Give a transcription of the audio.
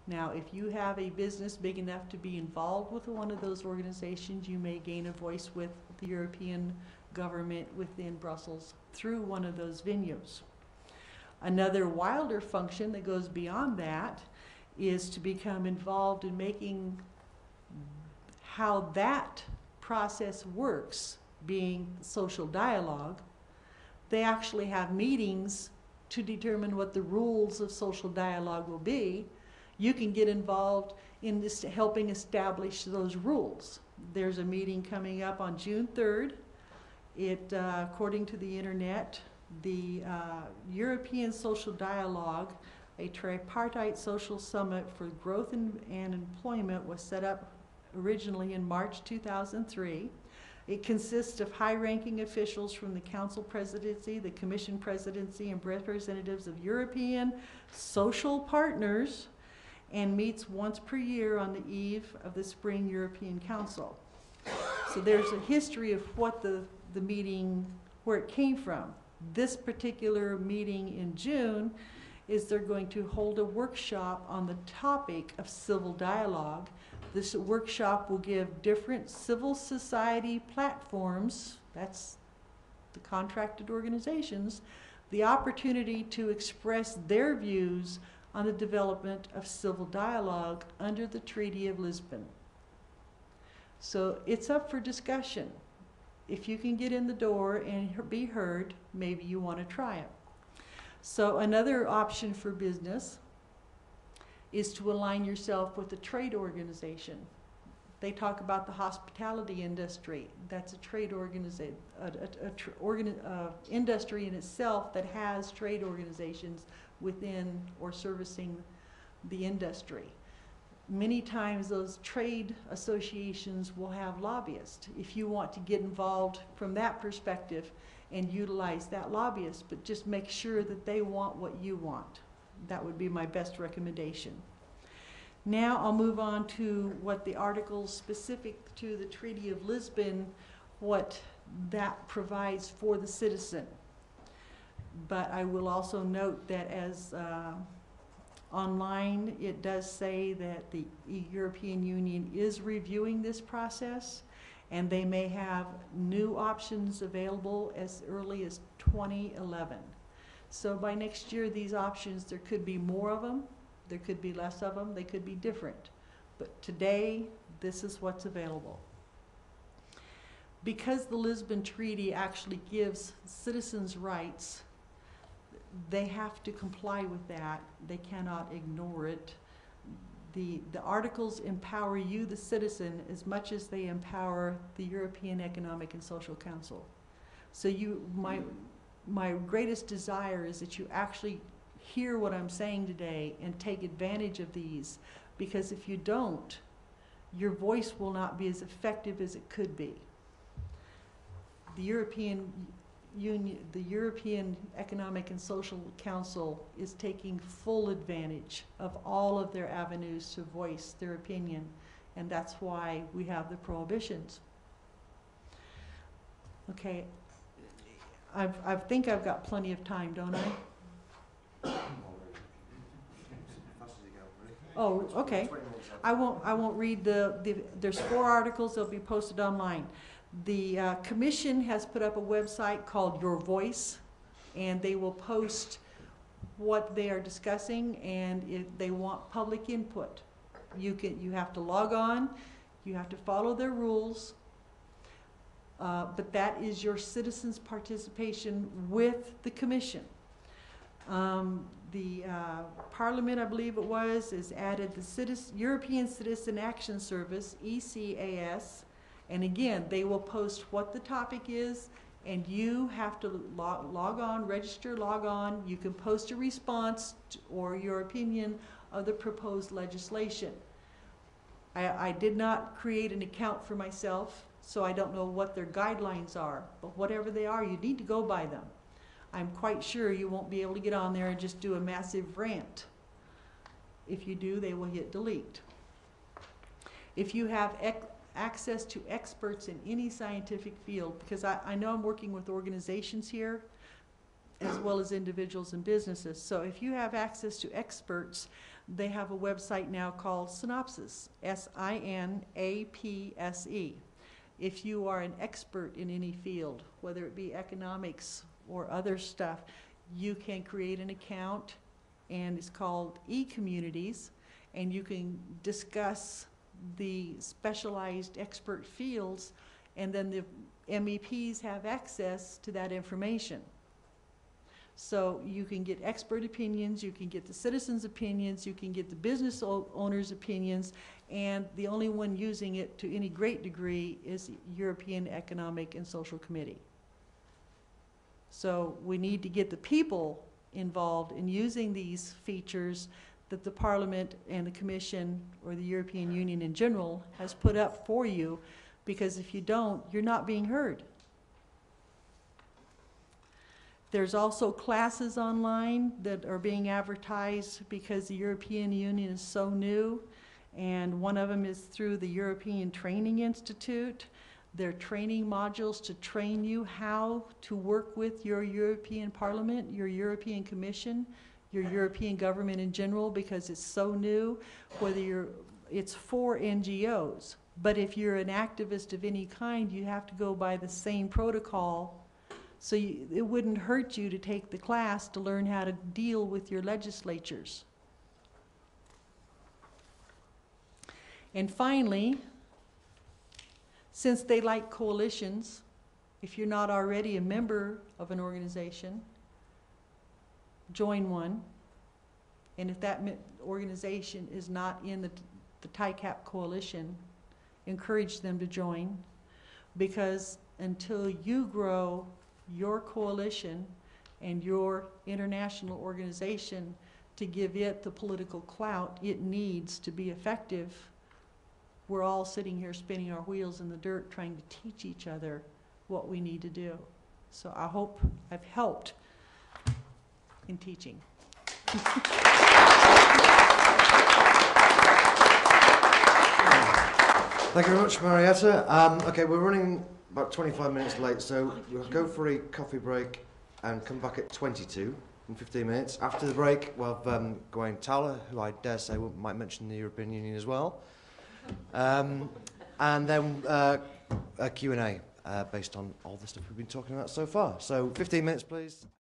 Now, if you have a business big enough to be involved with one of those organizations, you may gain a voice with the European government within Brussels through one of those venues. Another wilder function that goes beyond that is to become involved in making how that process works, being social dialogue. They actually have meetings to determine what the rules of social dialogue will be. You can get involved in this, helping establish those rules. There's a meeting coming up on June 3rd. According to the internet, the European Social Dialogue, a tripartite social summit for growth and employment, was set up originally in March 2003. It consists of high-ranking officials from the Council Presidency, the Commission Presidency, and representatives of European social partners, and meets once per year on the eve of the Spring European Council. So there's a history of what the meeting, where it came from. This particular meeting in June is they're going to hold a workshop on the topic of civil dialogue. This workshop will give different civil society platforms, that's the contracted organizations, the opportunity to express their views on the development of civil dialogue under the Treaty of Lisbon. So it's up for discussion. If you can get in the door and be heard, maybe you want to try it. So another option for business is to align yourself with a trade organization. They talk about the hospitality industry. That's a trade organization, industry in itself that has trade organizations within or servicing the industry. Many times those trade associations will have lobbyists. If you want to get involved from that perspective and utilize that lobbyist, but just make sure that they want what you want. That would be my best recommendation. Now I'll move on to what the articles specific to the Treaty of Lisbon, what that provides for the citizen. But I will also note that as online, it does say that the European Union is reviewing this process, and they may have new options available as early as 2011. So by next year, these options, there could be more of them, there could be less of them, they could be different. But today, this is what's available. Because the Lisbon Treaty actually gives citizens rights, they have to comply with that. They cannot ignore it. The articles empower you, the citizen, as much as they empower the European Economic and Social Council. So my greatest desire is that you actually hear what I'm saying today and take advantage of these, because if you don't, your voice will not be as effective as it could be. The European Union, the European Economic and Social Council is taking full advantage of all of their avenues to voice their opinion, and that's why we have the prohibitions. Okay, I think I've got plenty of time, don't I? Oh, okay. I won't read there's 4 articles, they'll be posted online. The Commission has put up a website called Your Voice, and they will post what they are discussing, and if they want public input, you have to log on, you have to follow their rules, but that is your citizens' participation with the Commission. The Parliament, I believe it was, has added the European Citizen Action Service, ECAS, and again, they will post what the topic is, and you have to log on, register, log on. You can post a response or your opinion of the proposed legislation. I did not create an account for myself, so I don't know what their guidelines are, but whatever they are, you need to go by them. I'm quite sure you won't be able to get on there and just do a massive rant. If you do, they will hit delete. If you have access to experts in any scientific field, because I know I'm working with organizations here as well as individuals and businesses. So if you have access to experts, They have a website now called Synopsis, SINAPSE. If you are an expert in any field, whether it be economics or other stuff, you can create an account, and it's called e-communities, and you can discuss the specialized expert fields, and then the MEPs have access to that information. So you can get expert opinions, you can get the citizens' opinions, you can get the business owners' opinions, and the only one using it to any great degree is the European Economic and Social Committee. So we need to get the people involved in using these features that the Parliament and the Commission, or the European Union in general, has put up for you, because if you don't, you're not being heard. There's also classes online that are being advertised because the European Union is so new, and one of them is through the European Training Institute. They're training modules to train you how to work with your European Parliament, your European Commission, your European government in general, because it's so new. It's for NGOs, but if you're an activist of any kind, you have to go by the same protocol. So it wouldn't hurt you to take the class to learn how to deal with your legislatures. And finally, since they like coalitions, if you're not already a member of an organization, join one. And if that organization is not in the TICAP coalition, encourage them to join, because until you grow your coalition and your international organization to give it the political clout it needs to be effective, we're all sitting here spinning our wheels in the dirt trying to teach each other what we need to do. So I hope I've helped in teaching. Thank you very much, Maryetta. Okay, we're running about 25 minutes late, so we'll go for a coffee break and come back at 22 in 15 minutes. After the break, we'll have Gawain Towler, who I dare say might mention the European Union as well. And then a Q&A based on all the stuff we've been talking about so far. So 15 minutes, please.